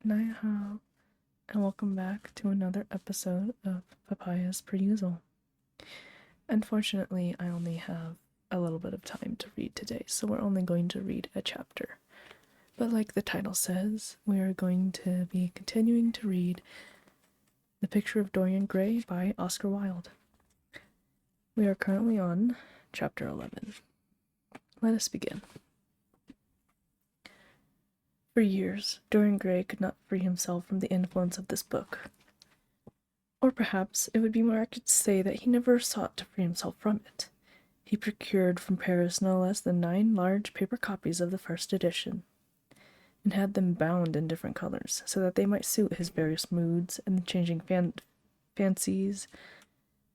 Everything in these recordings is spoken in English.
Nihao, and welcome back to another episode of Papayas Per Usual. Unfortunately, I only have a little bit of time to read today, so we're only going to read a chapter. But like the title says, we are going to be continuing to read The Picture of Dorian Gray by Oscar Wilde. We are currently on chapter 11. Let us begin. For years, Dorian Gray could not free himself from the influence of this book. Or perhaps it would be more accurate to say that he never sought to free himself from it. He procured from Paris no less than 9 large paper copies of the first edition, and had them bound in different colors, so that they might suit his various moods and the changing fancies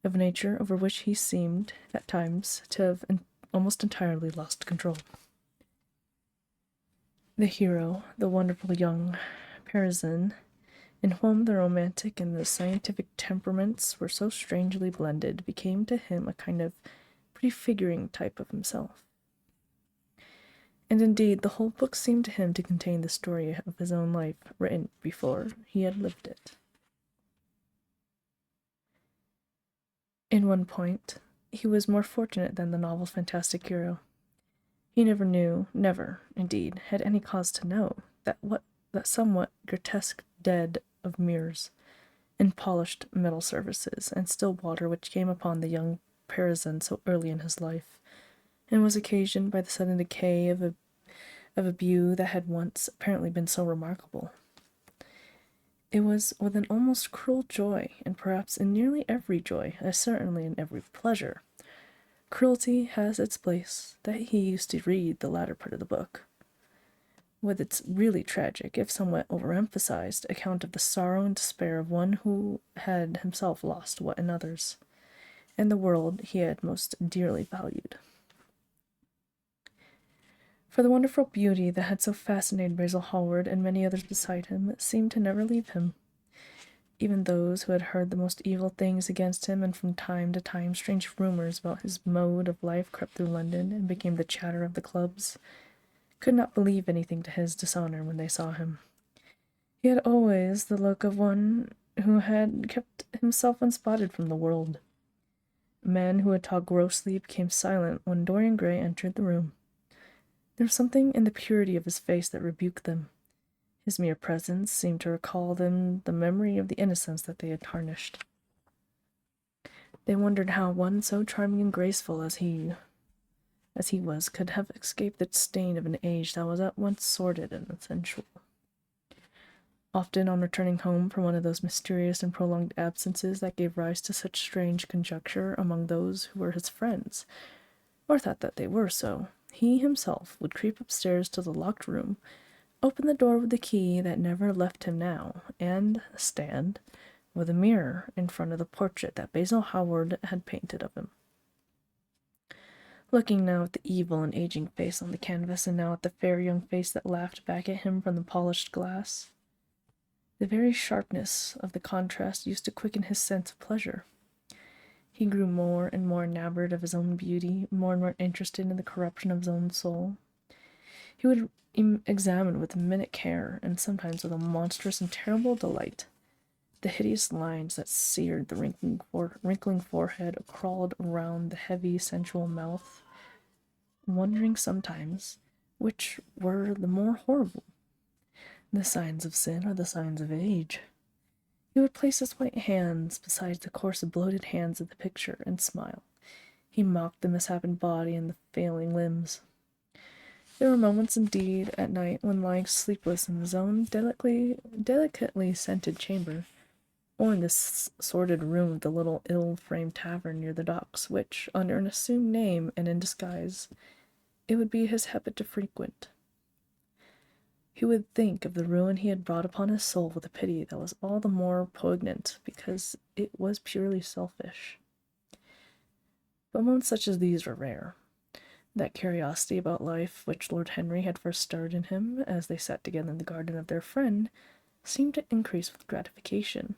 of nature over which he seemed, at times, to have almost entirely lost control. The hero, the wonderful young Parisian, in whom the romantic and the scientific temperaments were so strangely blended, became to him a kind of prefiguring type of himself. And indeed, the whole book seemed to him to contain the story of his own life, written before he had lived it. In one point, he was more fortunate than the novel's fantastic hero. He never, indeed, had any cause to know that somewhat grotesque dead of mirrors, and polished metal surfaces, and still water which came upon the young Parisian so early in his life, and was occasioned by the sudden decay of a view that had once apparently been so remarkable. It was with an almost cruel joy, and perhaps in nearly every joy, as certainly in every pleasure, cruelty has its place, that he used to read the latter part of the book, with its really tragic, if somewhat overemphasized, account of the sorrow and despair of one who had himself lost what in others, and the world he had most dearly valued. For the wonderful beauty that had so fascinated Basil Hallward and many others beside him seemed to never leave him. Even those who had heard the most evil things against him, and from time to time strange rumors about his mode of life crept through London and became the chatter of the clubs, could not believe anything to his dishonor when they saw him. He had always the look of one who had kept himself unspotted from the world. Men who had talked grossly became silent when Dorian Gray entered the room. There was something in the purity of his face that rebuked them. His mere presence seemed to recall them the memory of the innocence that they had tarnished. They wondered how one so charming and graceful as he was could have escaped the stain of an age that was at once sordid and sensual. Often, on returning home from one of those mysterious and prolonged absences that gave rise to such strange conjecture among those who were his friends, or thought that they were so, he himself would creep upstairs to the locked room, open the door with the key that never left him now, and stand, with a mirror, in front of the portrait that Basil Hallward had painted of him. Looking now at the evil and aging face on the canvas, and now at the fair young face that laughed back at him from the polished glass, the very sharpness of the contrast used to quicken his sense of pleasure. He grew more and more enamored of his own beauty, more and more interested in the corruption of his own soul. He would examine with minute care, and sometimes with a monstrous and terrible delight, the hideous lines that seared the wrinkling forehead or crawled around the heavy, sensual mouth, wondering sometimes which were the more horrible, the signs of sin or the signs of age. He would place his white hands beside the coarse, bloated hands of the picture and smile. He mocked the misshapen body and the failing limbs. There were moments, indeed, at night when, lying sleepless in his own delicately scented chamber, or in this sordid room of the little ill-framed tavern near the docks, which, under an assumed name and in disguise, it would be his habit to frequent, he would think of the ruin he had brought upon his soul with a pity that was all the more poignant because it was purely selfish. But moments such as these were rare. That curiosity about life which Lord Henry had first stirred in him as they sat together in the garden of their friend seemed to increase with gratification.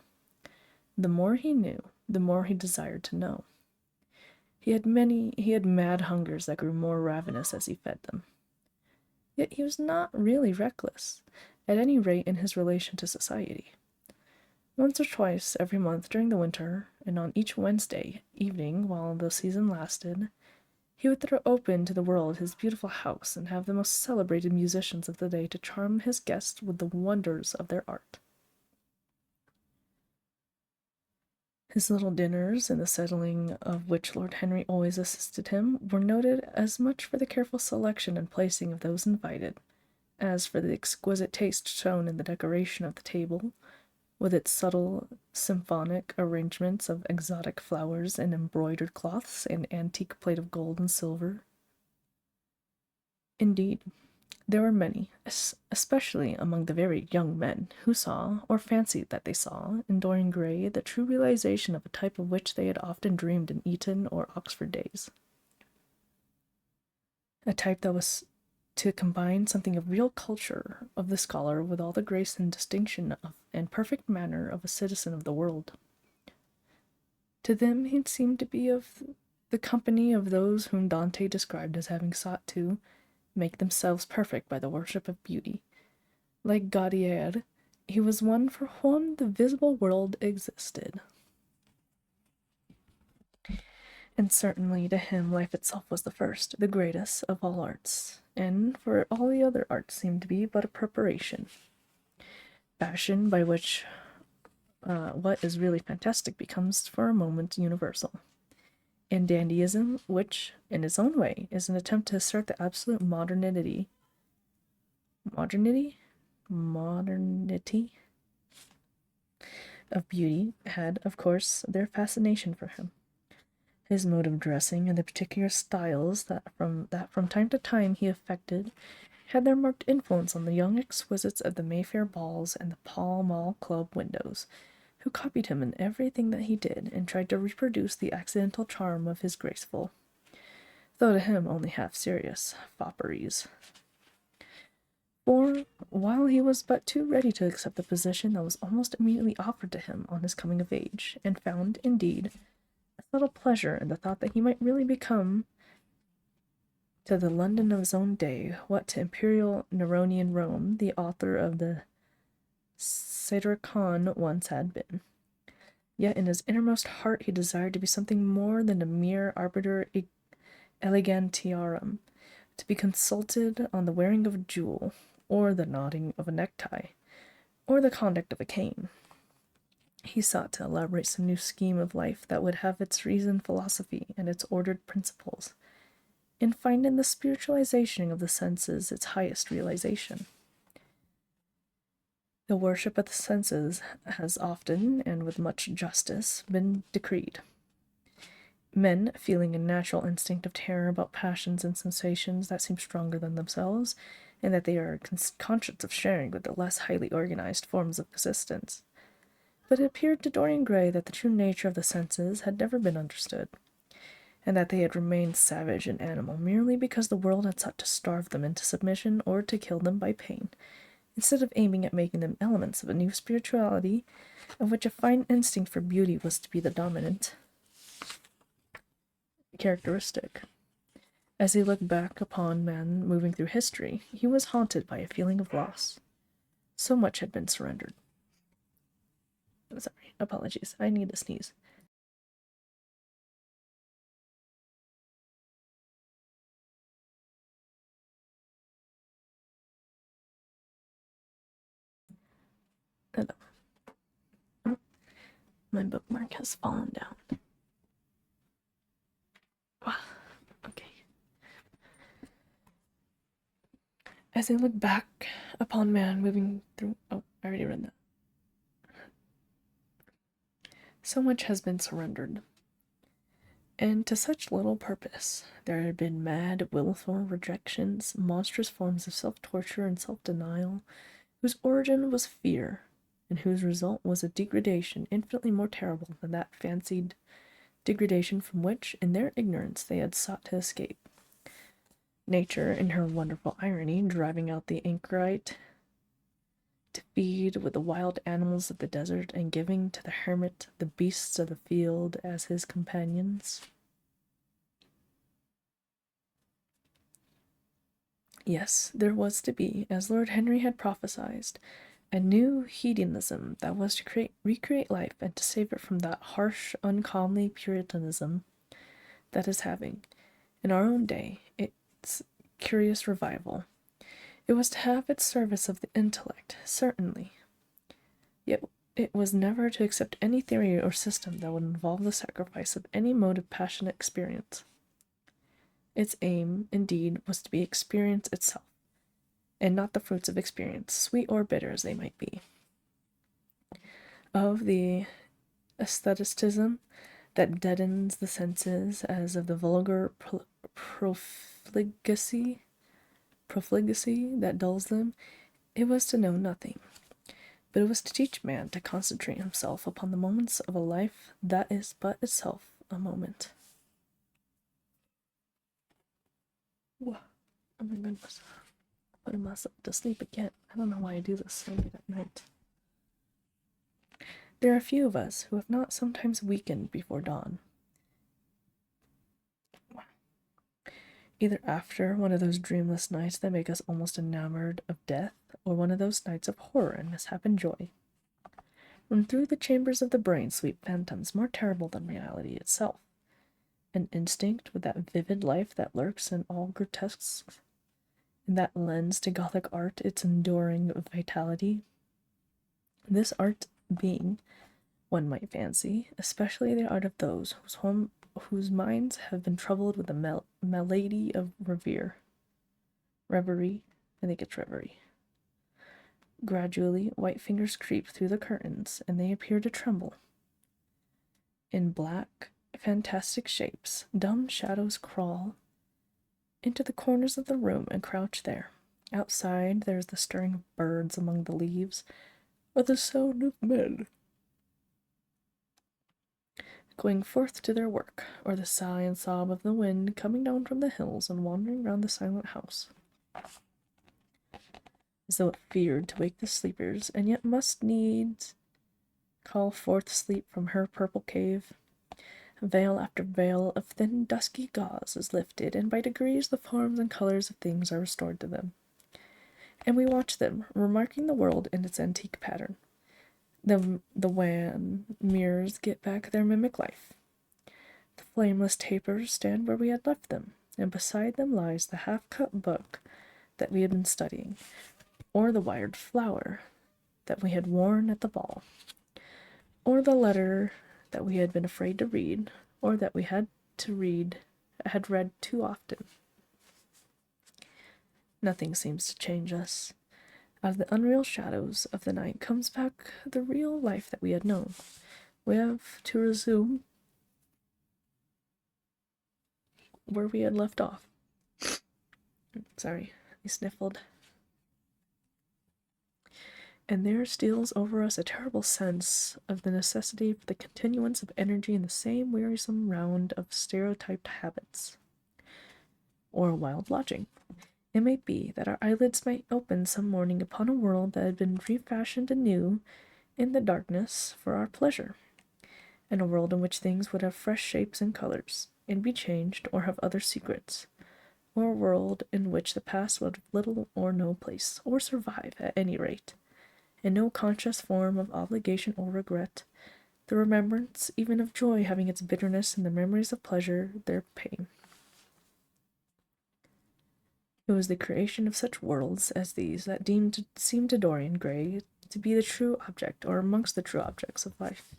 The more he knew, the more he desired to know. He had mad hungers that grew more ravenous as he fed them. Yet he was not really reckless, at any rate in his relation to society. Once or twice every month during the winter, and on each Wednesday evening while the season lasted, he would throw open to the world his beautiful house and have the most celebrated musicians of the day to charm his guests with the wonders of their art. His little dinners, in the settling of which Lord Henry always assisted him, were noted as much for the careful selection and placing of those invited, as for the exquisite taste shown in the decoration of the table, with its subtle symphonic arrangements of exotic flowers and embroidered cloths and antique plate of gold and silver. Indeed, there were many, especially among the very young men, who saw, or fancied that they saw, in Dorian Gray the true realization of a type of which they had often dreamed in Eton or Oxford days. A type that was to combine something of real culture of the scholar with all the grace and distinction and perfect manner of a citizen of the world. To them he seemed to be of the company of those whom Dante described as having sought to make themselves perfect by the worship of beauty. Like Gaudier, he was one for whom the visible world existed. And certainly to him life itself was the first, the greatest of all arts, and for all the other arts seemed to be but a preparation. Fashion by which what is really fantastic becomes for a moment universal. And dandyism, which, in its own way, is an attempt to assert the absolute modernity of beauty, had, of course, their fascination for him. His mode of dressing and the particular styles that from time to time he affected had their marked influence on the young exquisites of the Mayfair balls and the Pall Mall Club windows, who copied him in everything that he did and tried to reproduce the accidental charm of his graceful, though to him only half serious, fopperies. For, while he was but too ready to accept the position that was almost immediately offered to him on his coming of age, and found, indeed, a subtle pleasure in the thought that he might really become, to the London of his own day, what to imperial Neronian Rome the author of the Satyricon once had been. Yet in his innermost heart he desired to be something more than a mere arbiter elegantiarum, to be consulted on the wearing of a jewel, or the knotting of a necktie, or the conduct of a cane. He sought to elaborate some new scheme of life that would have its reasoned philosophy and its ordered principles, and find in the spiritualization of the senses its highest realization. The worship of the senses has often, and with much justice, been decreed. Men, feeling a natural instinct of terror about passions and sensations that seem stronger than themselves, and that they are conscious of sharing with the less highly organized forms of existence. But it appeared to Dorian Gray that the true nature of the senses had never been understood, and that they had remained savage and animal merely because the world had sought to starve them into submission or to kill them by pain, instead of aiming at making them elements of a new spirituality, of which a fine instinct for beauty was to be the dominant characteristic. As he looked back upon man moving through history, he was haunted by a feeling of loss. So much had been surrendered. Sorry, apologies. I need to sneeze. Oh, my bookmark has fallen down. Okay. As I look back upon man moving through... Oh, I already read that. So much has been surrendered, and to such little purpose. There had been mad, willful rejections, monstrous forms of self-torture and self-denial, whose origin was fear, and whose result was a degradation infinitely more terrible than that fancied degradation from which, in their ignorance, they had sought to escape. Nature, in her wonderful irony, driving out the anchorite to feed with the wild animals of the desert, and giving to the hermit the beasts of the field as his companions. Yes, there was to be, as Lord Henry had prophesied, a new hedonism that was to recreate life and to save it from that harsh, uncomely puritanism that is having, in our own day, its curious revival. It was to have its service of the intellect, certainly. Yet it was never to accept any theory or system that would involve the sacrifice of any mode of passionate experience. Its aim, indeed, was to be experience itself, and not the fruits of experience, sweet or bitter as they might be. Of the aestheticism that deadens the senses, as of the vulgar profligacy that dulls them, it was to know nothing. But it was to teach man to concentrate himself upon the moments of a life that is but itself a moment. Oh my goodness. Putting myself to sleep again. I don't know why I do this so late at night. There are a few of us who have not sometimes weakened before dawn. Either after one of those dreamless nights that make us almost enamored of death, or one of those nights of horror and mishap and joy, when through the chambers of the brain sweep phantoms more terrible than reality itself, an instinct with that vivid life that lurks in all grotesques, and that lends to Gothic art its enduring vitality. This art being, one might fancy, especially the art of those whose minds have been troubled with the malady of reverie. I think it's reverie. Gradually, white fingers creep through the curtains, and they appear to tremble. In black, fantastic shapes, dumb shadows crawl into the corners of the room and crouch there. Outside, there is the stirring of birds among the leaves, or the sound of men going forth to their work, or the sigh and sob of the wind coming down from the hills and wandering round the silent house, as though it feared to wake the sleepers, and yet must needs call forth sleep from her purple cave. Veil after veil of thin dusky gauze is lifted, and by degrees the forms and colors of things are restored to them. And we watch them, remarking the world in its antique pattern. The wan mirrors get back their mimic life. The flameless tapers stand where we had left them, and beside them lies the half-cut book that we had been studying, or the wired flower that we had worn at the ball, or the letter that we had been afraid to read, or that we had read too often. Nothing seems to change us. Out of the unreal shadows of the night comes back the real life that we had known. We have to resume where we had left off. Sorry, I sniffled. And there steals over us a terrible sense of the necessity for the continuance of energy in the same wearisome round of stereotyped habits, or wild lodging. It may be that our eyelids might open some morning upon a world that had been refashioned anew in the darkness for our pleasure, and a world in which things would have fresh shapes and colors, and be changed or have other secrets, or a world in which the past would have little or no place, or survive at any rate, in no conscious form of obligation or regret, the remembrance even of joy having its bitterness and the memories of pleasure their pain. It was the creation of such worlds as these that seemed to Dorian Gray to be the true object, or amongst the true objects of life.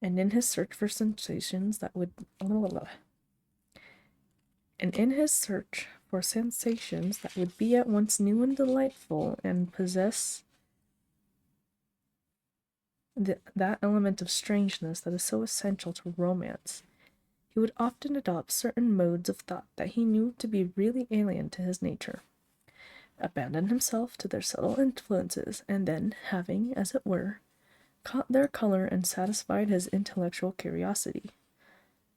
And in his search for sensations that would be at once new and delightful and possess that element of strangeness that is so essential to romance, he would often adopt certain modes of thought that he knew to be really alien to his nature, abandon himself to their subtle influences, and then, having, as it were, caught their color and satisfied his intellectual curiosity,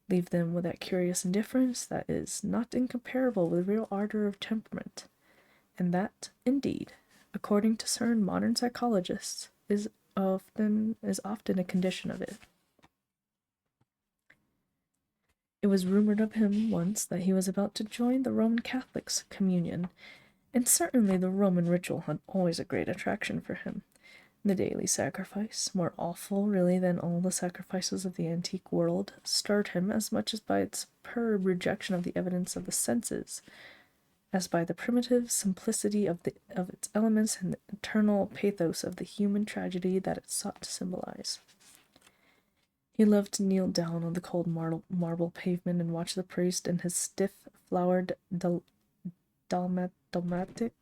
leave them with that curious indifference that is not incomparable with real ardor of temperament, and that, indeed, according to certain modern psychologists, is often a condition of it. It was rumored of him once that he was about to join the Roman Catholics' communion, and certainly the Roman ritual had always a great attraction for him. The daily sacrifice, more awful really than all the sacrifices of the antique world, stirred him as much as by its superb rejection of the evidence of the senses, as by the primitive simplicity of its elements and the eternal pathos of the human tragedy that it sought to symbolize. He loved to kneel down on the cold marble pavement and watch the priest in his stiff, flowered dalmatic,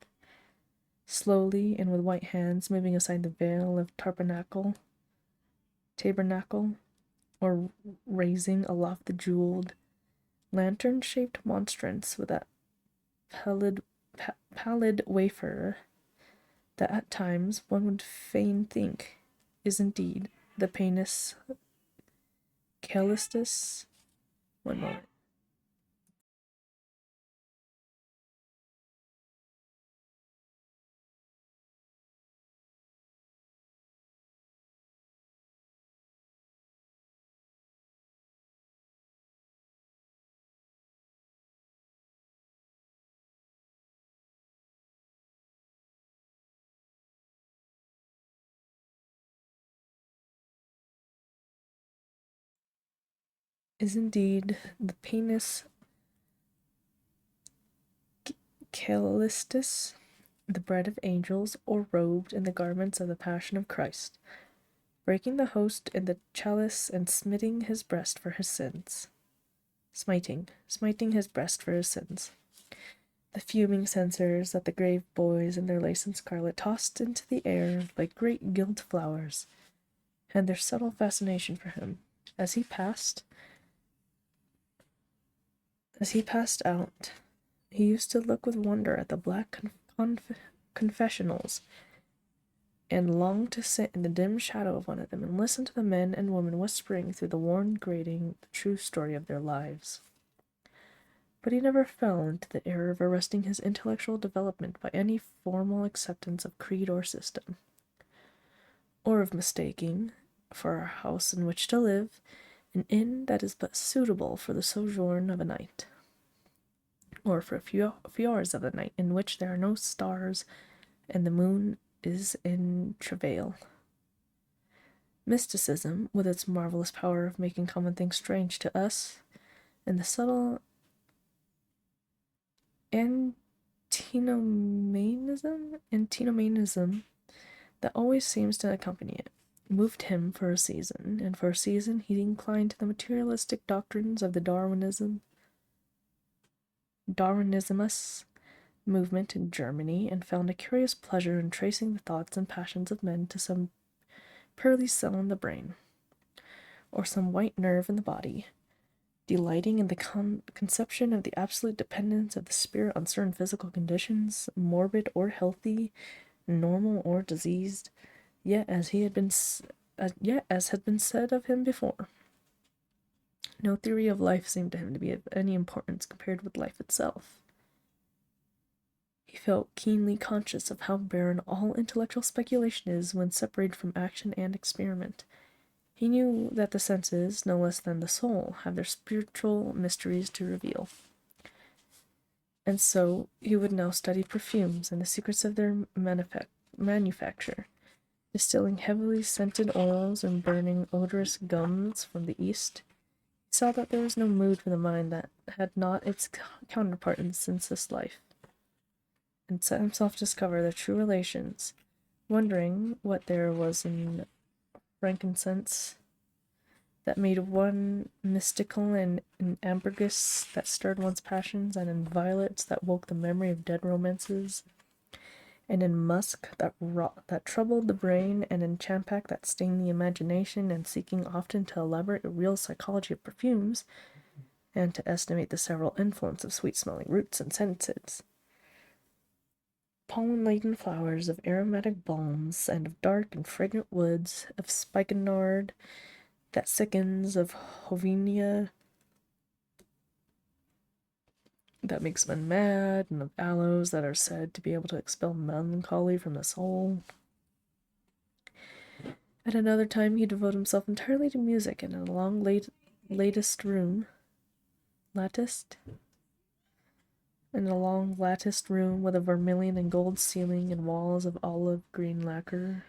slowly and with white hands moving aside the veil of tabernacle, or raising aloft the jeweled, lantern-shaped monstrance with that pallid wafer that at times one would fain think is indeed the Panis Callistus. One moment. Is indeed the Panis Callistus, the bread of angels, or robed in the garments of the Passion of Christ, breaking the host in the chalice and smiting his breast for his sins. Smiting his breast for his sins. The fuming censers that the grave boys in their lace and scarlet tossed into the air like great gilt flowers had their subtle fascination for him. As he passed out, he used to look with wonder at the black confessionals and longed to sit in the dim shadow of one of them and listen to the men and women whispering through the worn grating the true story of their lives. But he never fell into the error of arresting his intellectual development by any formal acceptance of creed or system, or of mistaking, for a house in which to live, an inn that is but suitable for the sojourn of a night, or for a few hours of the night in which there are no stars and the moon is in travail. Mysticism, with its marvelous power of making common things strange to us, and the subtle antinomianism that always seems to accompany it, moved him for a season, and for a season he inclined to the materialistic doctrines of the Darwinismus movement in Germany, and found a curious pleasure in tracing the thoughts and passions of men to some pearly cell in the brain, or some white nerve in the body, delighting in the conception of the absolute dependence of the spirit on certain physical conditions, morbid or healthy, normal or diseased, yet as had been said of him before, no theory of life seemed to him to be of any importance compared with life itself. He felt keenly conscious of how barren all intellectual speculation is when separated from action and experiment. He knew that the senses, no less than the soul, have their spiritual mysteries to reveal. And so he would now study perfumes and the secrets of their manufacture, distilling heavily scented oils and burning odorous gums from the East. He saw that there was no mood for the mind that had not its counterpart in the senseless life, and set himself to discover their true relations, wondering what there was in frankincense that made one mystical, and in ambergris that stirred one's passions, and in violets that woke the memory of dead romances, and in musk that troubled the brain, and in champak that stained the imagination, and seeking often to elaborate a real psychology of perfumes, and to estimate the several influences of sweet-smelling roots and senses, pollen-laden flowers, of aromatic balms, and of dark and fragrant woods, of spikenard that sickens, of Hovinia that makes men mad, and of aloes that are said to be able to expel melancholy from the soul. At another time he devoted himself entirely to music, and in a long latticed room latticed, in a long latticed room with a vermilion and gold ceiling and walls of olive green lacquer.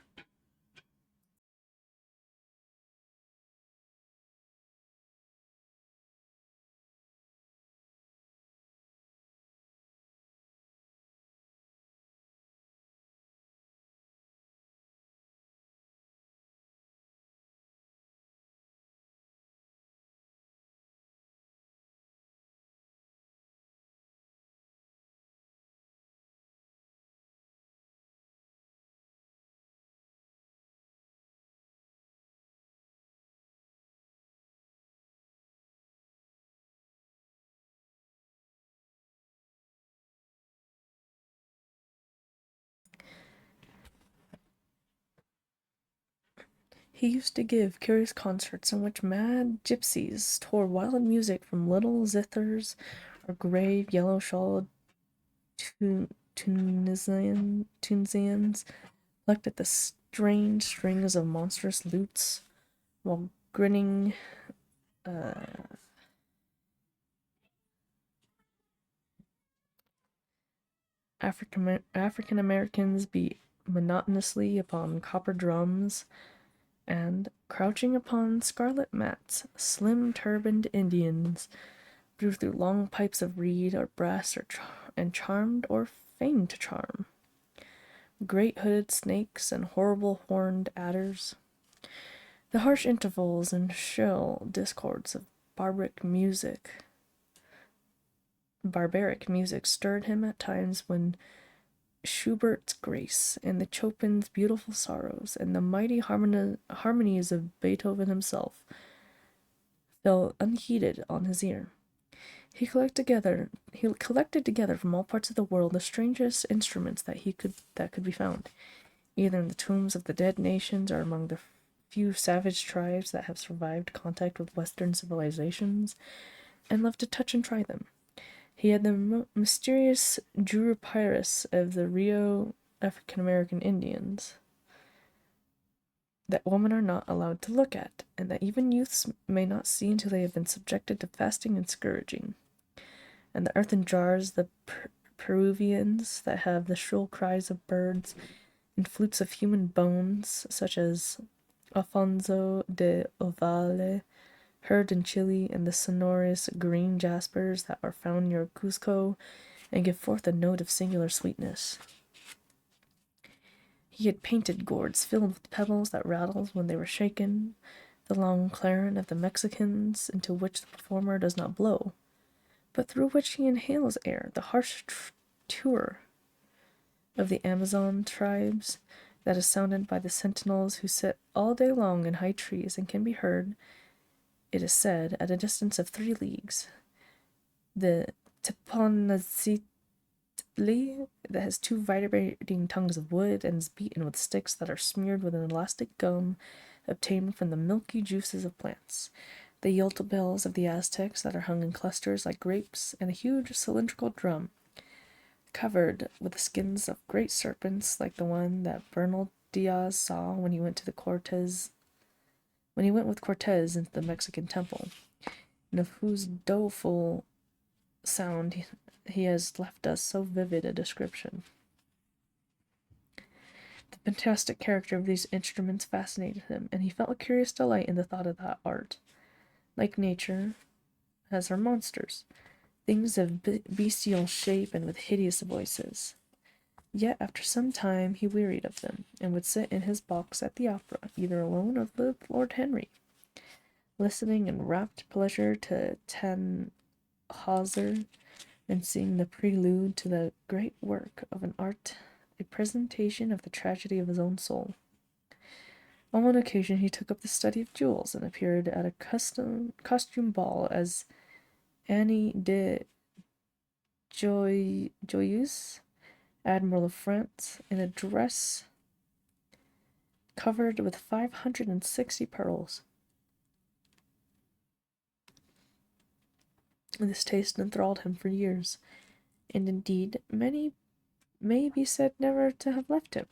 He used to give curious concerts in which mad gypsies tore wild music from little zithers or grave yellow-shawled Tunisians plucked at the strange strings of monstrous lutes, while grinning African Americans beat monotonously upon copper drums, and, crouching upon scarlet mats, slim turbaned Indians blew through long pipes of reed or brass and charmed or feigned to charm great hooded snakes and horrible horned adders. The harsh intervals and shrill discords of barbaric music stirred him at times when Schubert's grace and the Chopin's beautiful sorrows and the mighty harmonies of Beethoven himself fell unheeded on his ear. He collected together from all parts of the world the strangest instruments that could be found, either in the tombs of the dead nations or among the few savage tribes that have survived contact with Western civilizations and loved to touch and try them. He had the mysterious Jurupyrus of the Rio African American Indians that women are not allowed to look at, and that even youths may not see until they have been subjected to fasting and scourging, and the earthen jars, the Peruvians that have the shrill cries of birds, and flutes of human bones, such as Alfonso de Ovalle, heard in Chile, and the sonorous green jaspers that are found near Cuzco and give forth a note of singular sweetness. He had painted gourds filled with pebbles that rattled when they were shaken, the long clarion of the Mexicans, into which the performer does not blow, but through which he inhales air, the harsh tour of the Amazon tribes that is sounded by the sentinels who sit all day long in high trees and can be heard, it is said, at a distance of 3 leagues. The Teponazitli, that has 2 vibrating tongues of wood and is beaten with sticks that are smeared with an elastic gum obtained from the milky juices of plants. The yoltobells of the Aztecs that are hung in clusters like grapes, and a huge cylindrical drum covered with the skins of great serpents like the one that Bernal Diaz saw when he went with Cortez into the Mexican temple, and of whose doleful sound he has left us so vivid a description. The fantastic character of these instruments fascinated him, and he felt a curious delight in the thought of that art, like nature, has her monsters, things of bestial shape and with hideous voices. Yet after some time he wearied of them, and would sit in his box at the opera, either alone or with Lord Henry, listening in rapt pleasure to Tannhauser, and seeing the prelude to the great work of an art, a presentation of the tragedy of his own soul. On one occasion he took up the study of jewels, and appeared at a costume ball as Annie de Joyeuse, Admiral of France, in a dress covered with 560 pearls. This taste enthralled him for years, and indeed many may be said never to have left him.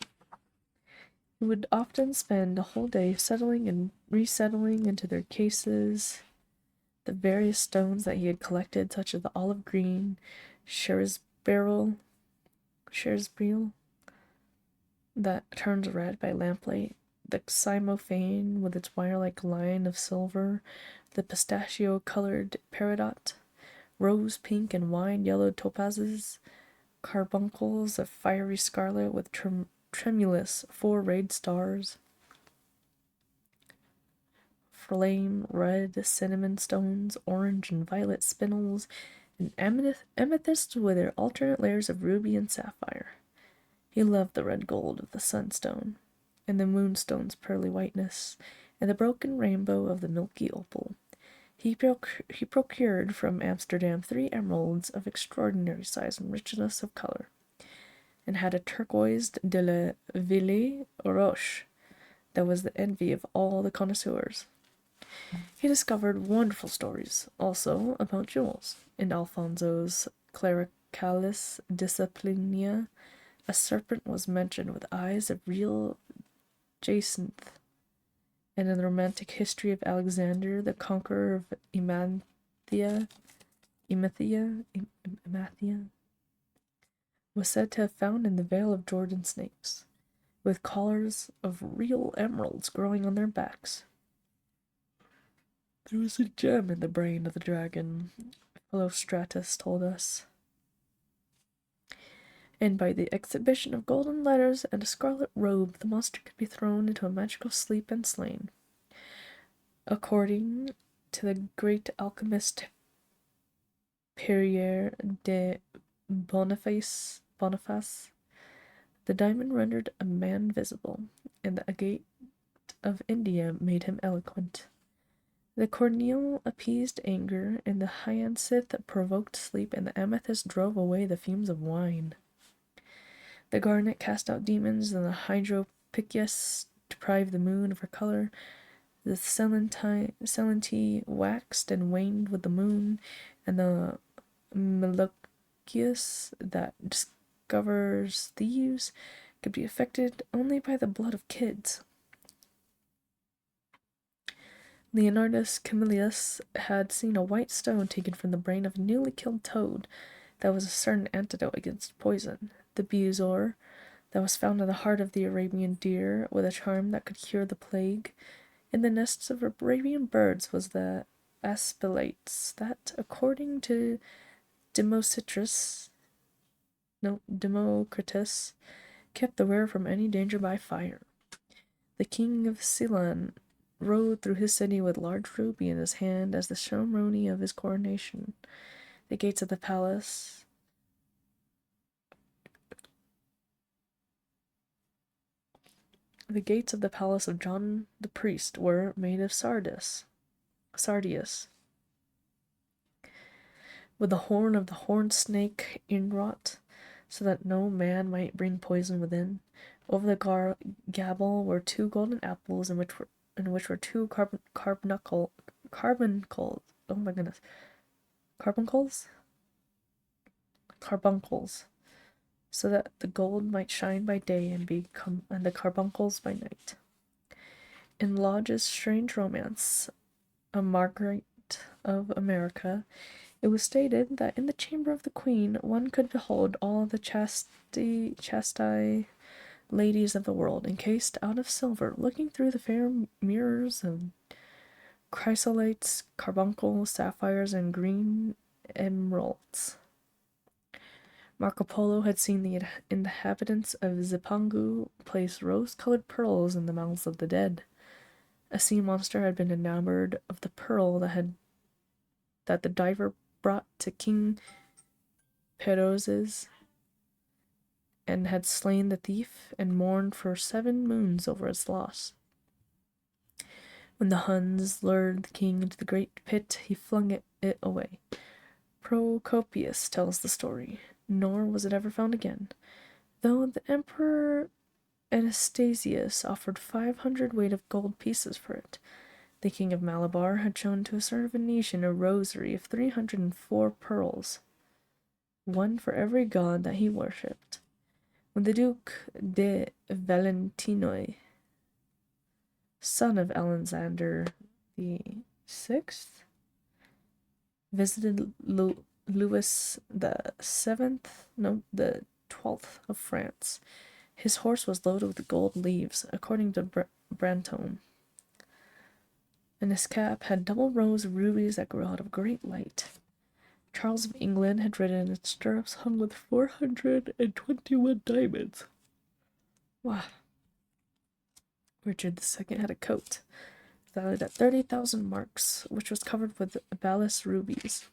He would often spend a whole day settling and resettling into their cases The various stones that he had collected, such as the olive green Shersberil that turns red by lamplight, the cymophane with its wire-like line of silver, the pistachio-colored peridot, rose-pink and wine-yellow topazes, carbuncles of fiery scarlet with tremulous four-rayed stars, flame red cinnamon stones, orange and violet spinels, and amethysts with their alternate layers of ruby and sapphire. He loved the red gold of the sunstone, and the moonstone's pearly whiteness, and the broken rainbow of the milky opal. He procured from Amsterdam 3 emeralds of extraordinary size and richness of color, and had a turquoise de la Ville Roche that was the envy of all the connoisseurs. He discovered wonderful stories, also, about jewels. In Alfonso's Clericalis Disciplinia, a serpent was mentioned with eyes of real jacinth, and in the romantic history of Alexander, the conqueror of Emathia, was said to have found in the Vale of Jordan snakes, with collars of real emeralds growing on their backs. There was a gem in the brain of the dragon, Philostratus told us. And by the exhibition of golden letters and a scarlet robe, the monster could be thrown into a magical sleep and slain. According to the great alchemist Pierre de Boniface, the diamond rendered a man visible, and the agate of India made him eloquent. The cornel appeased anger, and the hyacinth provoked sleep, and the amethyst drove away the fumes of wine. The garnet cast out demons, and the hydropicus deprived the moon of her color. The celanti waxed and waned with the moon, and the melochius that discovers thieves could be affected only by the blood of kids. Leonardus Camillus had seen a white stone taken from the brain of a newly killed toad that was a certain antidote against poison. The bezoar that was found in the heart of the Arabian deer with a charm that could cure the plague. In the nests of Arabian birds was the aspilates that, according to Democritus, kept the wearer from any danger by fire. The king of Ceylon rode through his city with large ruby in his hand as the ceremony of his coronation. The gates of the palace of John the priest were made of sardius, with the horn of the horned snake inwrought, so that no man might bring poison within. Over the gable were 2 golden apples, in which were 2 carbuncles. Oh my goodness, carbuncles, so that the gold might shine by day and the carbuncles by night. In Lodge's strange romance, A Margaret of America, it was stated that in the chamber of the queen one could behold all the chastity ladies of the world, encased out of silver, looking through the fair mirrors of chrysolites, carbuncles, sapphires, and green emeralds. Marco Polo had seen the inhabitants of Zipangu place rose-colored pearls in the mouths of the dead. A sea monster had been enamored of the pearl that the diver brought to King Perozes, and had slain the thief and mourned for 7 moons over its loss. When the Huns lured the king into the great pit, he flung it away. Procopius tells the story, nor was it ever found again, though the Emperor Anastasius offered 500 weight of gold pieces for it. The king of Malabar had shown to a sort of Venetian a rosary of 304 pearls, one for every god that he worshipped. When the Duke de Valentinois, son of Alexander the Sixth, visited Louis the 12th of France. His horse was loaded with gold leaves, according to Brantome, and his cap had double rows of rubies that grew out of great light. Charles of England had ridden in its stirrups hung with 421 diamonds. Wow. Richard II had a coat, valued at 30,000 marks, which was covered with balass rubies.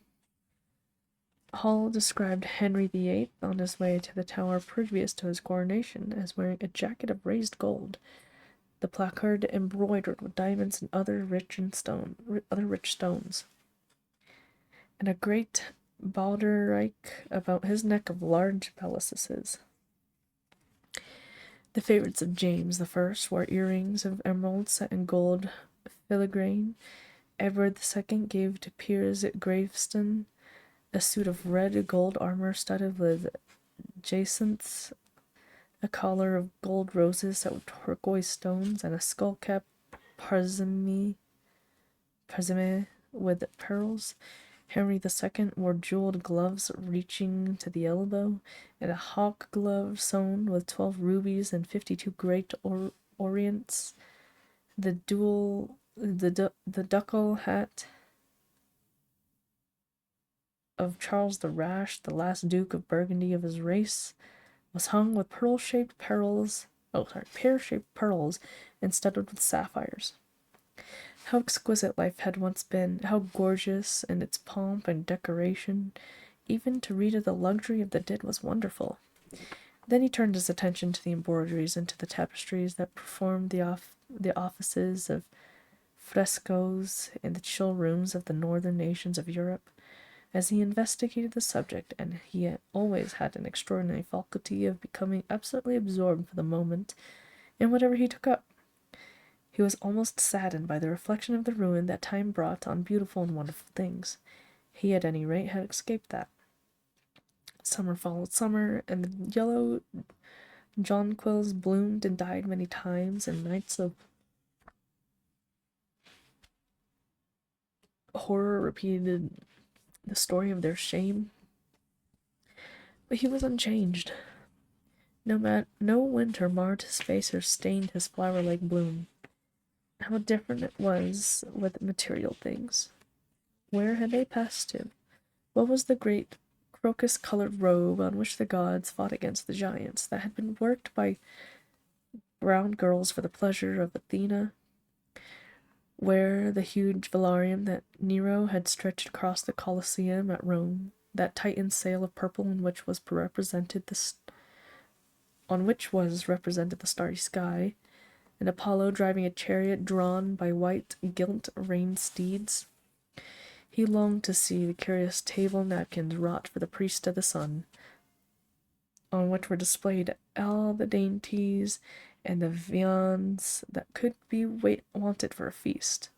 Hall described Henry VIII on his way to the Tower previous to his coronation as wearing a jacket of raised gold, the placard embroidered with diamonds and other rich stones, and a great baldric about his neck of large palaces. The favorites of James I wore earrings of emeralds set in gold filigrane. Edward II gave to Piers Graveston a suit of red gold armor studded with jacinths, a collar of gold roses set with turquoise stones, and a skull cap parsemé with pearls. Henry II wore jeweled gloves reaching to the elbow, and a hawk glove sewn with 12 rubies and 52 great orients. The ducal hat of Charles the Rash, the last Duke of Burgundy of his race, was hung with pear-shaped pearls and studded with sapphires. How exquisite life had once been, how gorgeous in its pomp and decoration. Even to read of the luxury of the dead was wonderful. Then he turned his attention to the embroideries and to the tapestries that performed the offices of frescoes in the chill rooms of the northern nations of Europe. As he investigated the subject, and he had always had an extraordinary faculty of becoming absolutely absorbed for the moment in whatever he took up, he was almost saddened by the reflection of the ruin that time brought on beautiful and wonderful things. He, at any rate, had escaped that. Summer followed summer, and the yellow jonquils bloomed and died many times, and nights of horror repeated the story of their shame. But he was unchanged. No winter marred his face or stained his flower-like bloom. How different it was with material things. Where had they passed to? What was the great crocus-colored robe on which the gods fought against the giants that had been worked by brown girls for the pleasure of Athena? Where the huge velarium that Nero had stretched across the Colosseum at Rome, that Titan's sail of purple on which was represented the starry sky, and Apollo driving a chariot drawn by white gilt-reined steeds? He longed to see the curious table napkins wrought for the priest of the sun, on which were displayed all the dainties and the viands that could be wanted for a feast.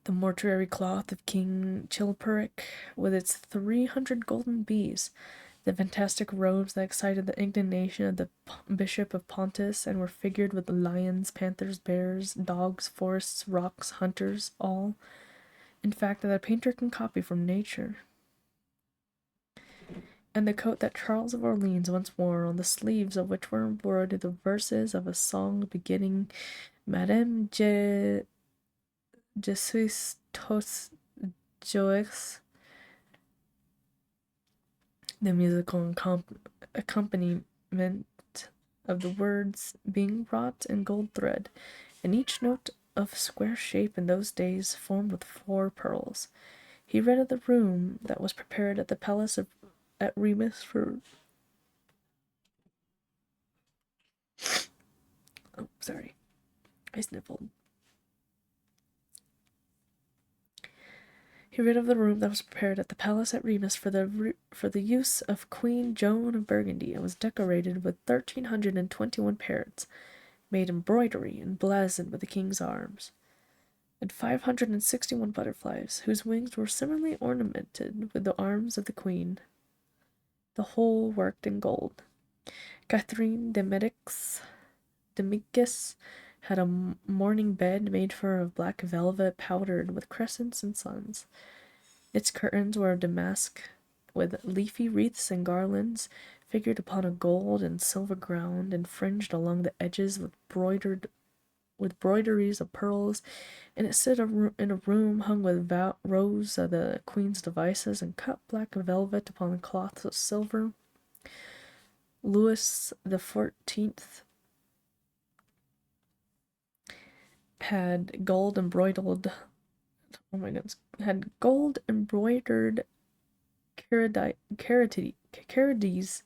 The mortuary cloth of King Chilperic, with its 300 golden bees, the fantastic robes that excited the indignation of the Bishop of Pontus and were figured with lions, panthers, bears, dogs, forests, rocks, hunters, all, in fact, that a painter can copy from nature. And the coat that Charles of Orleans once wore, on the sleeves of which were embroidered the verses of a song beginning, Madame je suis tous joyeux, the musical accompaniment of the words being wrought in gold thread, and each note of square shape in those days formed with 4 pearls. He read of the room that was prepared at the palace at Remus for... Oh, sorry. I sniffled. He read of the room that was prepared at the palace at Remus for the use of Queen Joan of Burgundy, and was decorated with 1,321 parrots, made embroidery and blazoned with the king's arms, and 561 butterflies, whose wings were similarly ornamented with the arms of the queen, the whole worked in gold. Catherine de Medicis had a morning bed made for of black velvet powdered with crescents and suns. Its curtains were of damask, with leafy wreaths and garlands figured upon a gold and silver ground, and fringed along the edges with broideries of pearls, and it stood in a room hung with rows of the queen's devices and cut black velvet upon cloths of silver. Louis XIV had gold embroidered. Oh my goodness! Had gold embroidered carriades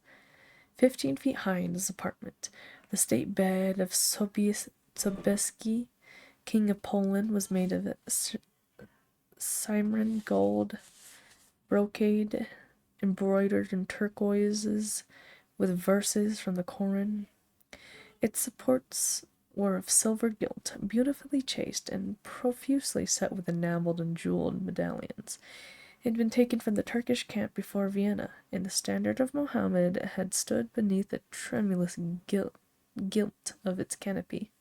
15 feet high in his apartment. The state bed of Sobieski, king of Poland, was made of Cimarron gold brocade embroidered in turquoises with verses from the Koran. Its supports were of silver gilt, beautifully chased, and profusely set with enameled and jeweled medallions. It had been taken from the Turkish camp before Vienna, and the standard of Mohammed had stood beneath the tremulous gilt of its canopy.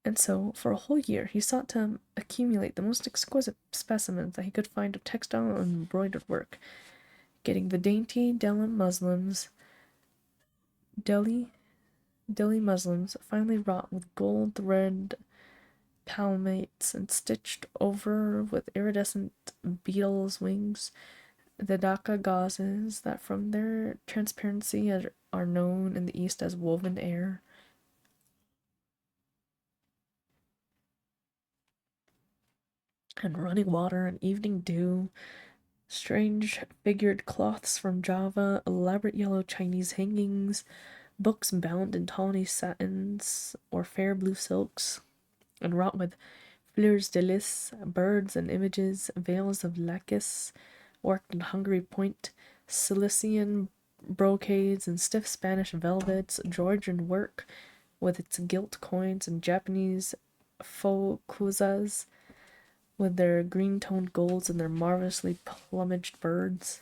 And so, for a whole year, he sought to accumulate the most exquisite specimens that he could find of textile and embroidered work, getting the dainty Delhi muslins, finely wrought with gold thread palmates and stitched over with iridescent beetles' wings, the Dhaka gauzes that from their transparency are known in the East as woven air. And running water and evening dew, strange figured cloths from Java, elaborate yellow Chinese hangings, books bound in tawny satins or fair blue silks, and wrought with fleurs de lis, birds and images, veils of lacis, worked in Hungary point, Cilician brocades and stiff Spanish velvets, Georgian work with its gilt coins, and Japanese fokuzas with their green-toned golds and their marvelously plumaged birds.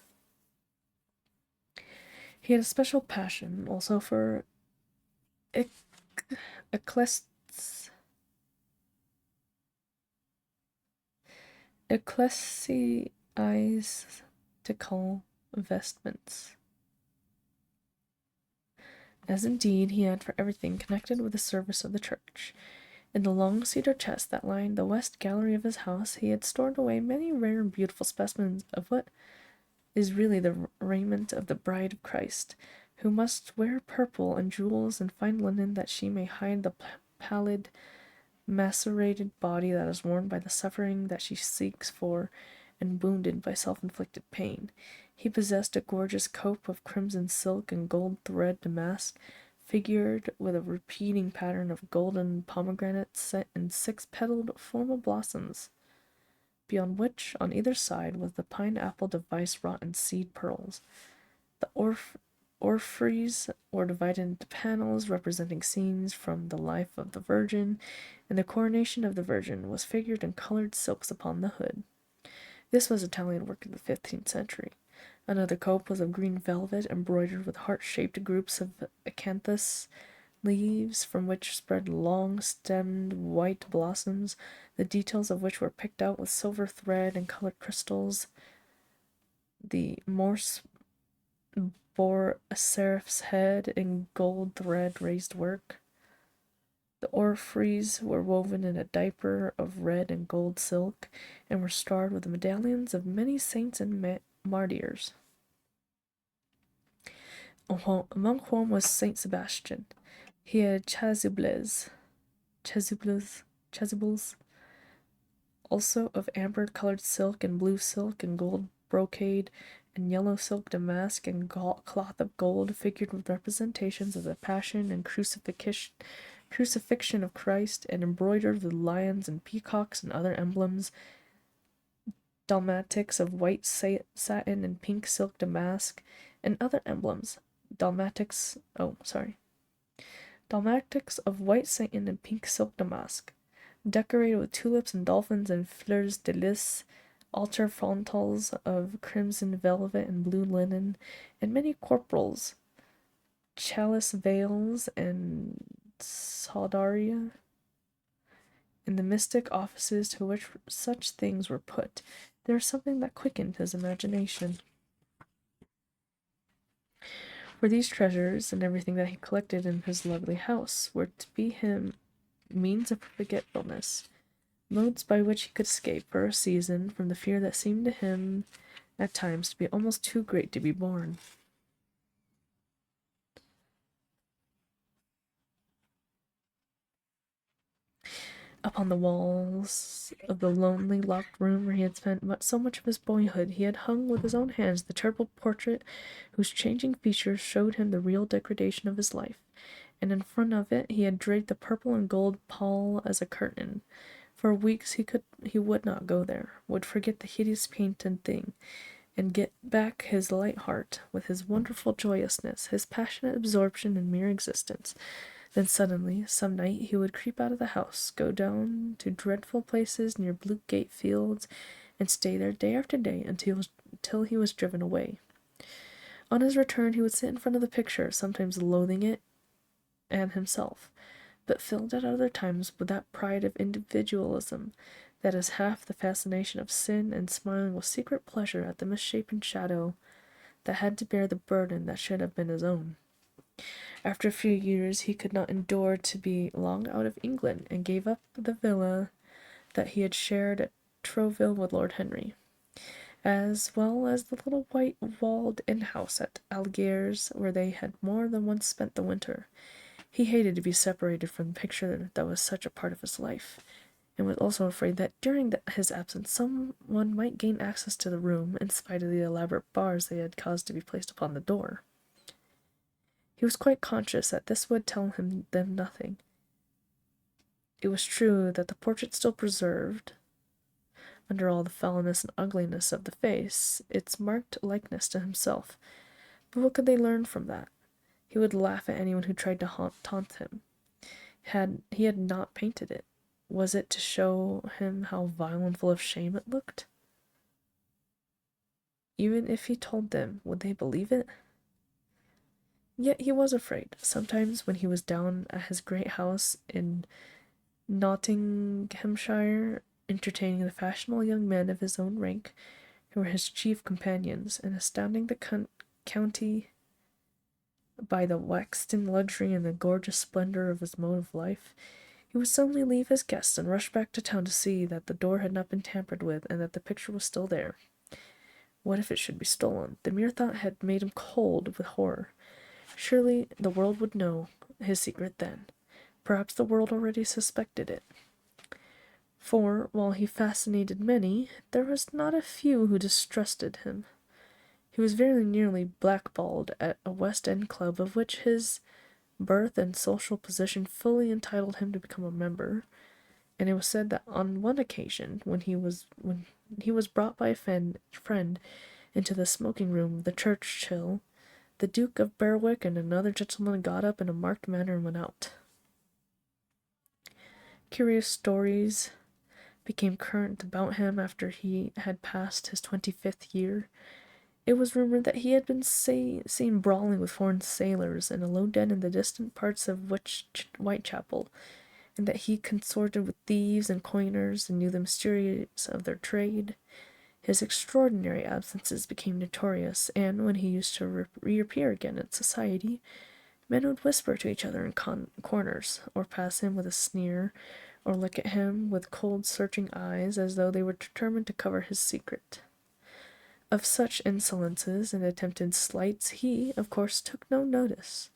He had a special passion also for ecclesiastical vestments, as indeed he had for everything connected with the service of the church. In the long cedar chest that lined the west gallery of his house, he had stored away many rare and beautiful specimens of what is really the raiment of the bride of Christ, who must wear purple and jewels and fine linen that she may hide the pallid, macerated body that is worn by the suffering that she seeks for and wounded by self-inflicted pain. He possessed a gorgeous cope of crimson silk and gold thread damask, figured with a repeating pattern of golden pomegranates set in 6-petaled formal blossoms, beyond which, on either side, was the pineapple device wrought in seed pearls. The orphreys were divided into panels representing scenes from the life of the Virgin, and the coronation of the Virgin was figured in colored silks upon the hood. This was Italian work of the 15th century. Another cope was of green velvet, embroidered with heart-shaped groups of acanthus leaves, from which spread long-stemmed white blossoms, the details of which were picked out with silver thread and colored crystals. The morse bore a seraph's head in gold thread raised work. The orphreys were woven in a diaper of red and gold silk, and were starred with the medallions of many saints and martyrs. Among whom was Saint Sebastian. He had chasubles, also of amber-colored silk and blue silk and gold brocade and yellow silk damask and cloth of gold, figured with representations of the Passion and crucifixion of Christ, and embroidered with lions and peacocks and other emblems, dalmatics of white satin and pink silk damask, and other emblems, dalmatics of white satin and pink silk damask, decorated with tulips and dolphins and fleurs de lis, altar frontals of crimson velvet and blue linen, and many corporals, chalice veils, and Saldaria, in the mystic offices to which such things were put, there was something that quickened his imagination. For these treasures and everything that he collected in his lovely house were to be him means of forgetfulness, modes by which he could escape for a season from the fear that seemed to him at times to be almost too great to be borne. Upon the walls of the lonely, locked room where he had spent so much of his boyhood, he had hung with his own hands the terrible portrait whose changing features showed him the real degradation of his life, and in front of it he had draped the purple and gold pall as a curtain. For weeks he would not go there, would forget the hideous painted thing, and get back his light heart with his wonderful joyousness, his passionate absorption in mere existence. Then suddenly, some night, he would creep out of the house, go down to dreadful places near Blue Gate Fields, and stay there day after day until he was driven away. On his return, he would sit in front of the picture, sometimes loathing it and himself, but filled at other times with that pride of individualism that is half the fascination of sin, and smiling with secret pleasure at the misshapen shadow that had to bear the burden that should have been his own. After a few years he could not endure to be long out of England, and gave up the villa that he had shared at Trouville with Lord Henry, as well as the little white walled inn-house at Algiers, where they had more than once spent the winter. He hated to be separated from the picture that was such a part of his life, and was also afraid that during his absence some one might gain access to the room, in spite of the elaborate bars they had caused to be placed upon the door. He was quite conscious that this would tell them nothing. It was true that the portrait still preserved, under all the foulness and ugliness of the face, its marked likeness to himself. But what could they learn from that? He would laugh at anyone who tried to taunt him. He had not painted it. Was it to show him how vile and full of shame it looked? Even if he told them, would they believe it? Yet he was afraid. Sometimes when he was down at his great house in Nottinghamshire, entertaining the fashionable young men of his own rank, who were his chief companions, and astounding the county by the waxen luxury and the gorgeous splendor of his mode of life, he would suddenly leave his guests and rush back to town to see that the door had not been tampered with, and that the picture was still there. What if it should be stolen? The mere thought had made him cold with horror. Surely the world would know his secret then. Perhaps the world already suspected it. For, while he fascinated many, there was not a few who distrusted him. He was very nearly blackballed at a West End club of which his birth and social position fully entitled him to become a member, and it was said that on one occasion, when he was brought by a friend into the smoking room of the Churchill, the Duke of Berwick and another gentleman got up in a marked manner and went out. Curious stories became current about him after he had passed his 25th year. It was rumored that he had been seen brawling with foreign sailors in a low den in the distant parts of Whitechapel, and that he consorted with thieves and coiners and knew the mysteries of their trade. His extraordinary absences became notorious, and when he used to reappear again in society, men would whisper to each other in corners, or pass him with a sneer, or look at him with cold, searching eyes, as though they were determined to cover his secret. Of such insolences and attempted slights he, of course, took no notice,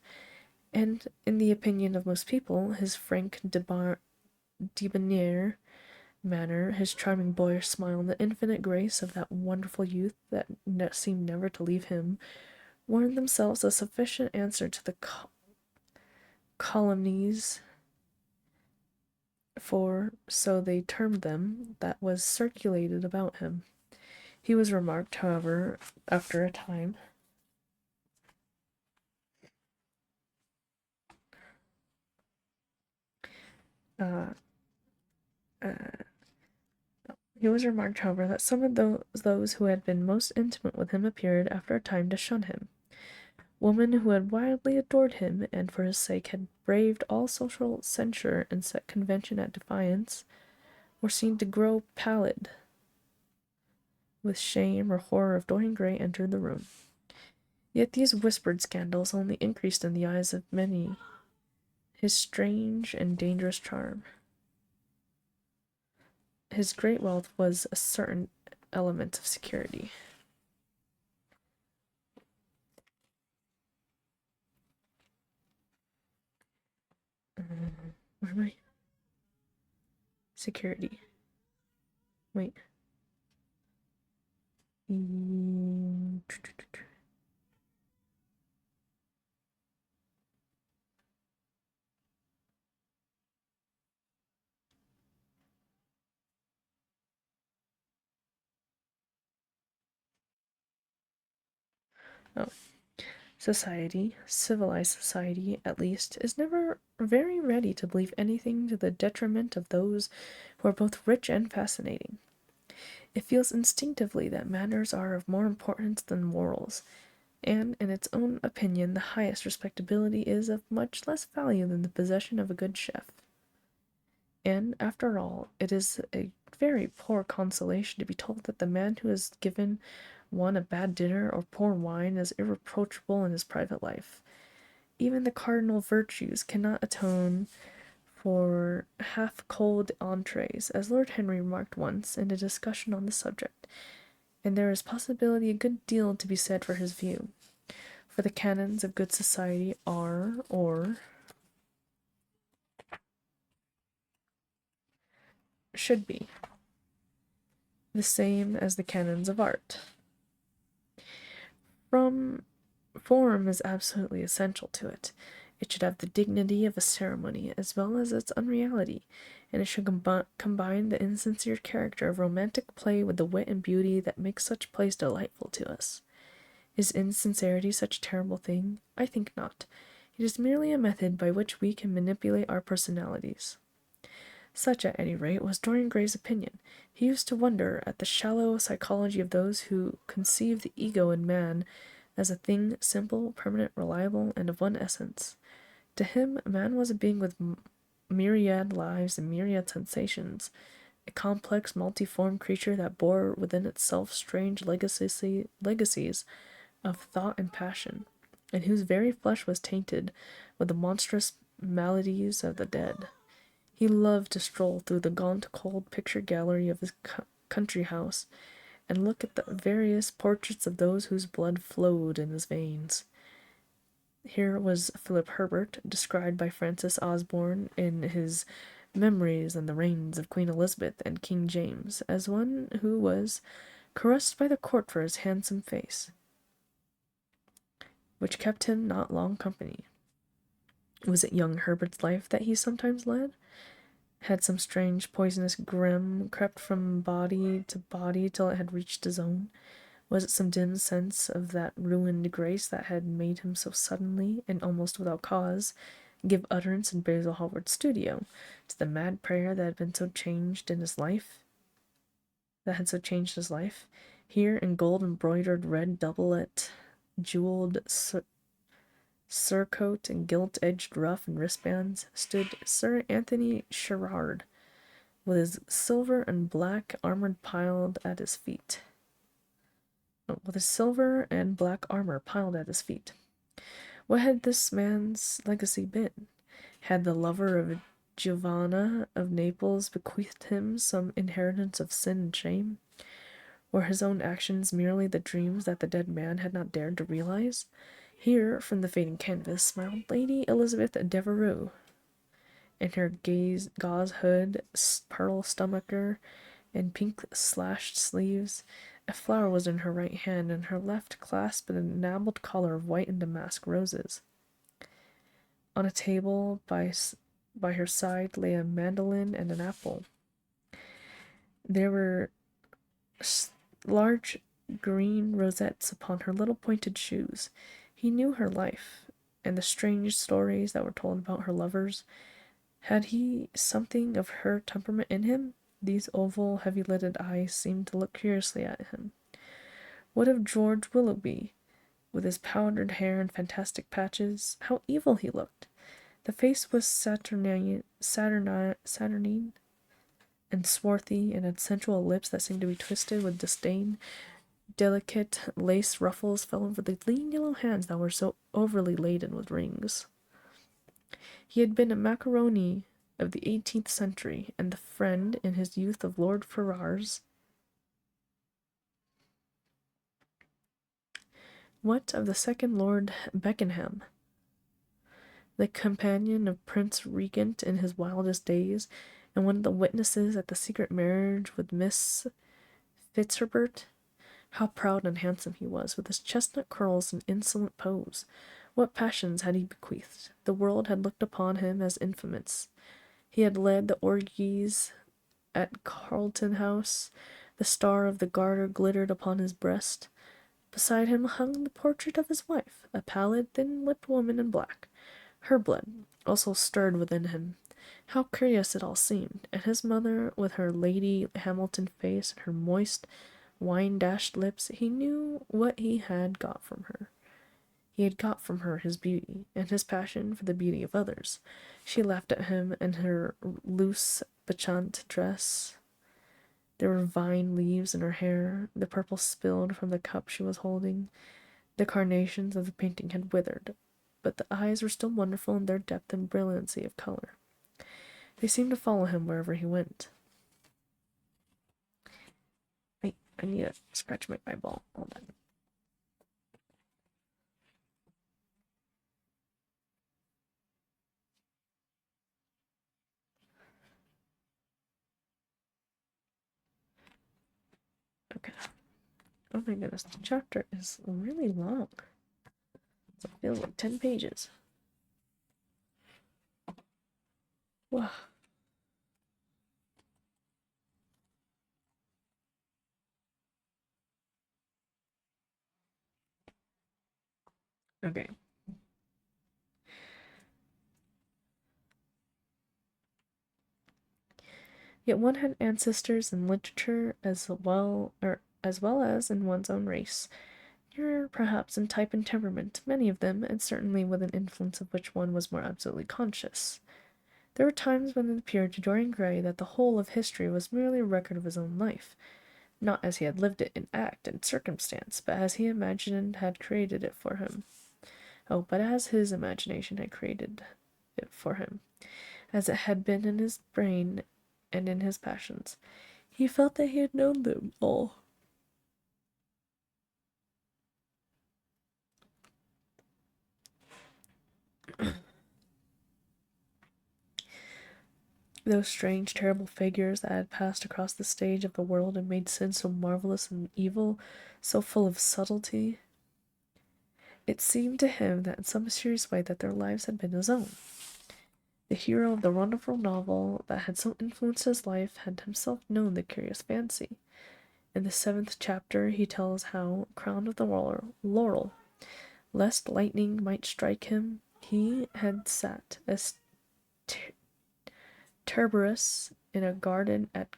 and, in the opinion of most people, his frank debonair manner, his charming boyish smile, and the infinite grace of that wonderful youth that seemed never to leave him, were in themselves a sufficient answer to the calumnies, for so they termed them, that was circulated about him. He was remarked, however, after a time, that some of those who had been most intimate with him appeared, after a time, to shun him. woman who had wildly adored him and for his sake had braved all social censure and set convention at defiance, were seen to grow pallid with shame or horror if Dorian Gray entered the room. Yet these whispered scandals only increased in the eyes of many his strange and dangerous charm. His great wealth was a certain element of security. Where am I? Security. Wait. Oh. Society, civilized society at least, is never very ready to believe anything to the detriment of those who are both rich and fascinating. It feels instinctively that manners are of more importance than morals, and in its own opinion the highest respectability is of much less value than the possession of a good chef. And, after all, it is a very poor consolation to be told that the man who has given one a bad dinner or poor wine is irreproachable in his private life. Even the cardinal virtues cannot atone for half-cold entrees, as Lord Henry remarked once in a discussion on the subject, and there is possibly a good deal to be said for his view. For the canons of good society are, or should be, the same as the canons of art. From form is absolutely essential to it. It should have the dignity of a ceremony as well as its unreality, and it should combine the insincere character of romantic play with the wit and beauty that makes such plays delightful to us. Is insincerity such a terrible thing? I think not. It is merely a method by which we can manipulate our personalities. Such, at any rate, was Dorian Gray's opinion. He used to wonder at the shallow psychology of those who conceive the ego in man as a thing simple, permanent, reliable, and of one essence. To him, man was a being with myriad lives and myriad sensations, a complex, multiform creature that bore within itself strange legacies of thought and passion, and whose very flesh was tainted with the monstrous maladies of the dead. He loved to stroll through the gaunt, cold picture gallery of his country house and look at the various portraits of those whose blood flowed in his veins. Here was Philip Herbert, described by Francis Osborne in his Memories and the Reigns of Queen Elizabeth and King James, as one who was caressed by the court for his handsome face, which kept him not long company. Was it young Herbert's life that he sometimes led? Had some strange poisonous grim crept from body to body till it had reached his own? Was it some dim sense of that ruined grace that had made him so suddenly, and almost without cause, give utterance in Basil Hallward's studio to the mad prayer that had been so changed in his life? Here, in gold-embroidered red doublet, jeweled surcoat, and gilt-edged ruff and wristbands, stood Sir Anthony Sherard, with his silver and black armor piled at his feet. What had this man's legacy been? Had the lover of Giovanna of Naples bequeathed him some inheritance of sin and shame? Were his own actions merely the dreams that the dead man had not dared to realize? Here, from the fading canvas, smiled Lady Elizabeth Devereux, in her gauze hood, pearl stomacher, and pink slashed sleeves. A flower was in her right hand, and her left clasped an enamelled collar of white and damask roses. On a table by her side lay a mandolin and an apple. There were large green rosettes upon her little pointed shoes. He knew her life, and the strange stories that were told about her lovers. Had he something of her temperament in him? These oval, heavy-lidded eyes seemed to look curiously at him. What of George Willoughby? with his powdered hair and fantastic patches. How evil he looked! The face was saturnine and swarthy, and had sensual lips that seemed to be twisted with disdain. Delicate lace ruffles fell over the lean yellow hands that were so overly laden with rings. He had been a macaroni of the 18th century, and the friend in his youth of Lord Ferrars. What of the second Lord Beckenham, the companion of Prince Regent in his wildest days, and one of the witnesses at the secret marriage with Miss Fitzherbert? How proud and handsome he was, with his chestnut curls and insolent pose! What passions had he bequeathed? The world had looked upon him as infamous. He had led the orgies at Carlton House. The star of the Garter glittered upon his breast. Beside him hung the portrait of his wife, a pallid, thin-lipped woman in black. Her blood also stirred within him. How curious it all seemed! And his mother, with her Lady Hamilton face and her moist, wine-dashed lips, he knew what he had got from her. He had got from her his beauty, and his passion for the beauty of others. She laughed at him and her loose, bacchante dress. There were vine leaves in her hair, the purple spilled from the cup she was holding. The carnations of the painting had withered, but the eyes were still wonderful in their depth and brilliancy of color. They seemed to follow him wherever he went. I need to scratch my eyeball. Hold on. Okay. Oh my goodness, the chapter is really long. It feels like 10 pages. Wow. Okay. Yet one had ancestors in literature as well as in one's own race, nearer perhaps in type and temperament, many of them, and certainly with an influence of which one was more absolutely conscious. There were times when it appeared to Dorian Gray that the whole of history was merely a record of his own life, not as he had lived it in act and circumstance, but as he imagined and had created it for him. Oh, but as his imagination had created it for him, as it had been in his brain and in his passions. He felt that he had known them all. Those strange, terrible figures that had passed across the stage of the world and made sin so marvelous and evil, so full of subtlety. It seemed to him that in some mysterious way that their lives had been his own. The hero of the wonderful novel that had so influenced his life had himself known the curious fancy. In the 7th chapter he tells how, crowned with the laurel, lest lightning might strike him, he had sat as Cerberus in a garden at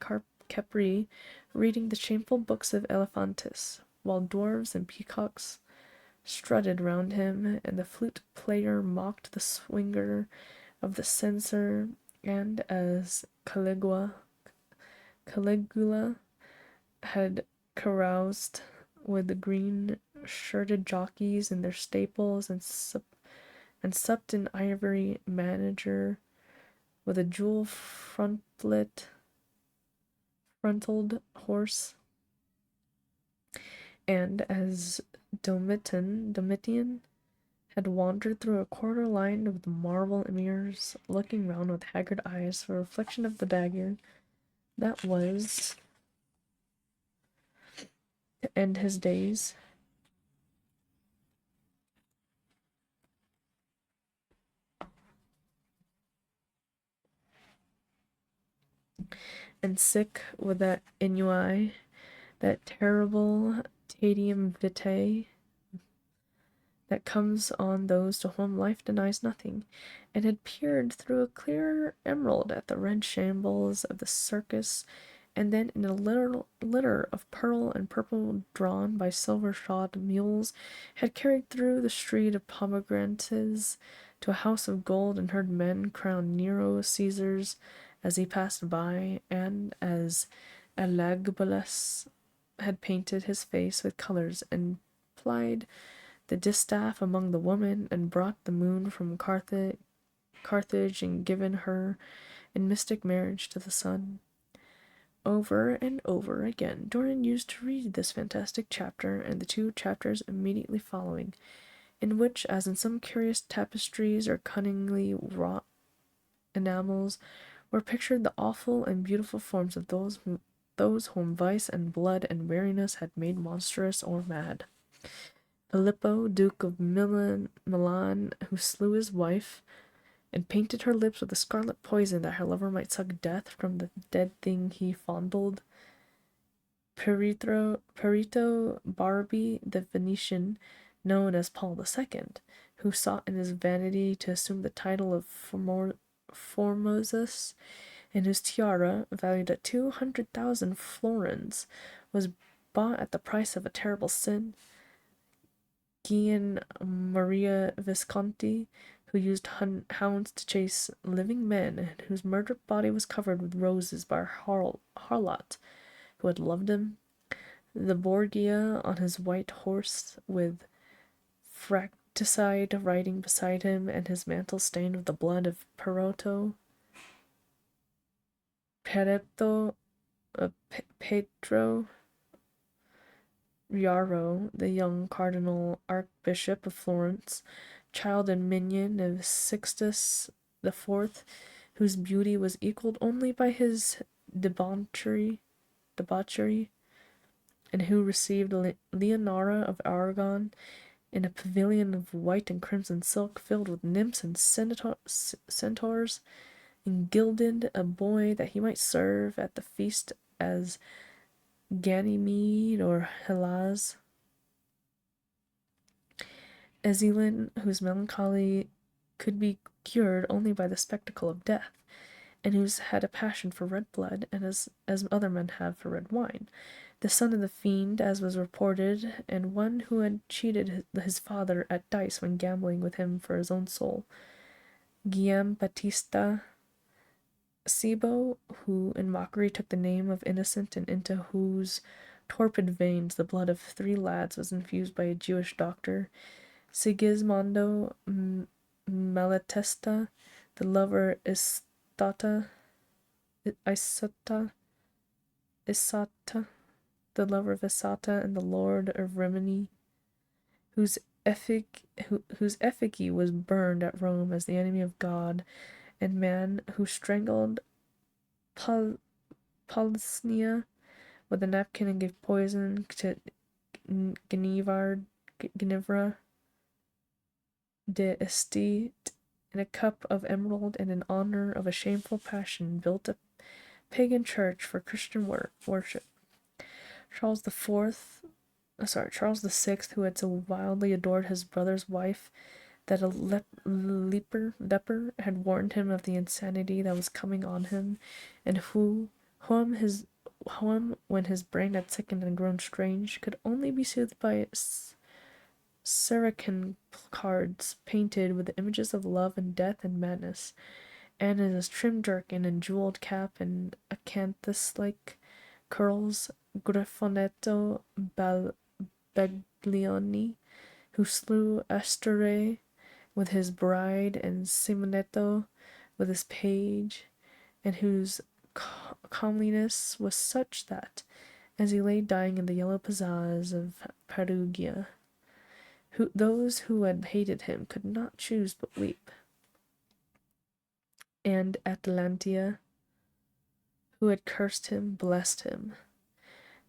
Capri, reading the shameful books of Elephantis, while dwarves and peacocks strutted round him, and the flute-player mocked the swinger of the censer, and as Caligula had caroused with the green-shirted jockeys in their stables, and supped an ivory manager with a frontled horse, and as Domitian had wandered through a corridor lined with marble mirrors, looking round with haggard eyes for a reflection of the dagger that was to end his days. And sick with that ennui, that terrible tedium vitae that comes on those to whom life denies nothing, and had peered through a clear emerald at the red shambles of the circus and then in a litter of pearl and purple drawn by silver-shod mules, had carried through the street of pomegranates to a house of gold, and heard men crown Nero Caesars as he passed by, and as Elagabalus had painted his face with colors, and plied the distaff among the women, and brought the moon from Carthage, and given her in mystic marriage to the sun. Over and over again, Dorian used to read this fantastic chapter and the two chapters immediately following, in which, as in some curious tapestries or cunningly wrought enamels, were pictured the awful and beautiful forms of those whom vice and blood and weariness had made monstrous or mad. Filippo, Duke of Milan, who slew his wife, and painted her lips with a scarlet poison that her lover might suck death from the dead thing he fondled. Perito Barbi, the Venetian, known as Paul II, who sought in his vanity to assume the title of Formosus, and whose tiara, valued at 200,000 florins, was bought at the price of a terrible sin. Gian Maria Visconti, who used hounds to chase living men, and whose murdered body was covered with roses by a harlot who had loved him. The Borgia on his white horse, with fratricide riding beside him, and his mantle stained with the blood of Pedro Riaro, the young Cardinal Archbishop of Florence, child and minion of Sixtus IV, whose beauty was equalled only by his debauchery, and who received Leonora of Aragon in a pavilion of white and crimson silk, filled with nymphs and centaurs, and gilded a boy that he might serve at the feast as Ganymede or Hellas. Ezzelin, whose melancholy could be cured only by the spectacle of death, and who's had a passion for red blood, and as other men have for red wine, the son of the fiend, as was reported, and one who had cheated his father at dice when gambling with him for his own soul. Guillaume Battista Cibo, who in mockery took the name of innocent, and into whose torpid veins the blood of 3 lads was infused by a Jewish doctor. Sigismondo Malatesta, the lover Isata, the lover of Isata and the lord of Rimini, whose effigy was burned at Rome as the enemy of God and man, who strangled Polsnia with a napkin and gave poison to Ginevra de Estate in a cup of emerald, and in honor of a shameful passion built a pagan church for Christian worship. Charles VI, who had so wildly adored his brother's wife that a leper had warned him of the insanity that was coming on him, and whom, when his brain had sickened and grown strange, could only be soothed by Saracen cards painted with the images of love and death and madness, and in his trim jerkin and jeweled cap and acanthus-like curls, Griffonetto Baglioni, who slew Astorre with his bride, and Simonetto with his page, and whose comeliness was such that, as he lay dying in the yellow piazzas of Perugia, those who had hated him could not choose but weep. And Atalantia, who had cursed him, blessed him.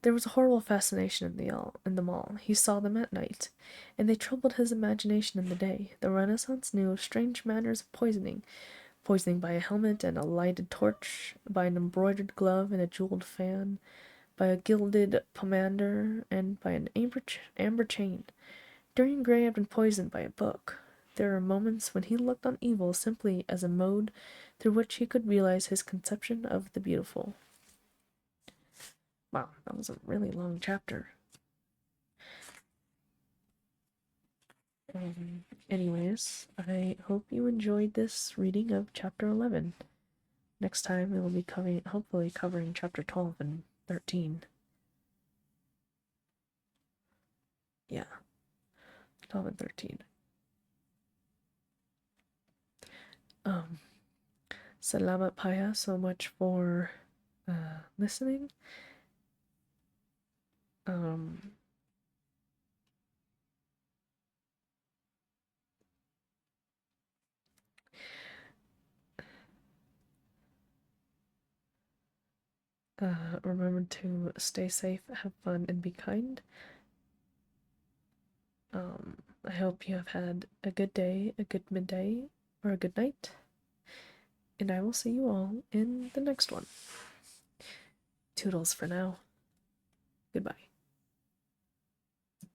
There was a horrible fascination in them all. He saw them at night, and they troubled his imagination in the day. The Renaissance knew of strange manners of poisoning by a helmet and a lighted torch, by an embroidered glove and a jeweled fan, by a gilded pomander, and by an amber chain. Dorian Gray had been poisoned by a book. There were moments when he looked on evil simply as a mode through which he could realize his conception of the beautiful. Wow, that was a really long chapter. Anyways, I hope you enjoyed this reading of chapter 11. Next time we will be hopefully covering chapter 12 and 13. Yeah, 12 and 13. Salamat Paya so much for listening. Remember to stay safe, have fun, and be kind. I hope you have had a good day, a good midday, or a good night. And I will see you all in the next one. Toodles for now. Goodbye.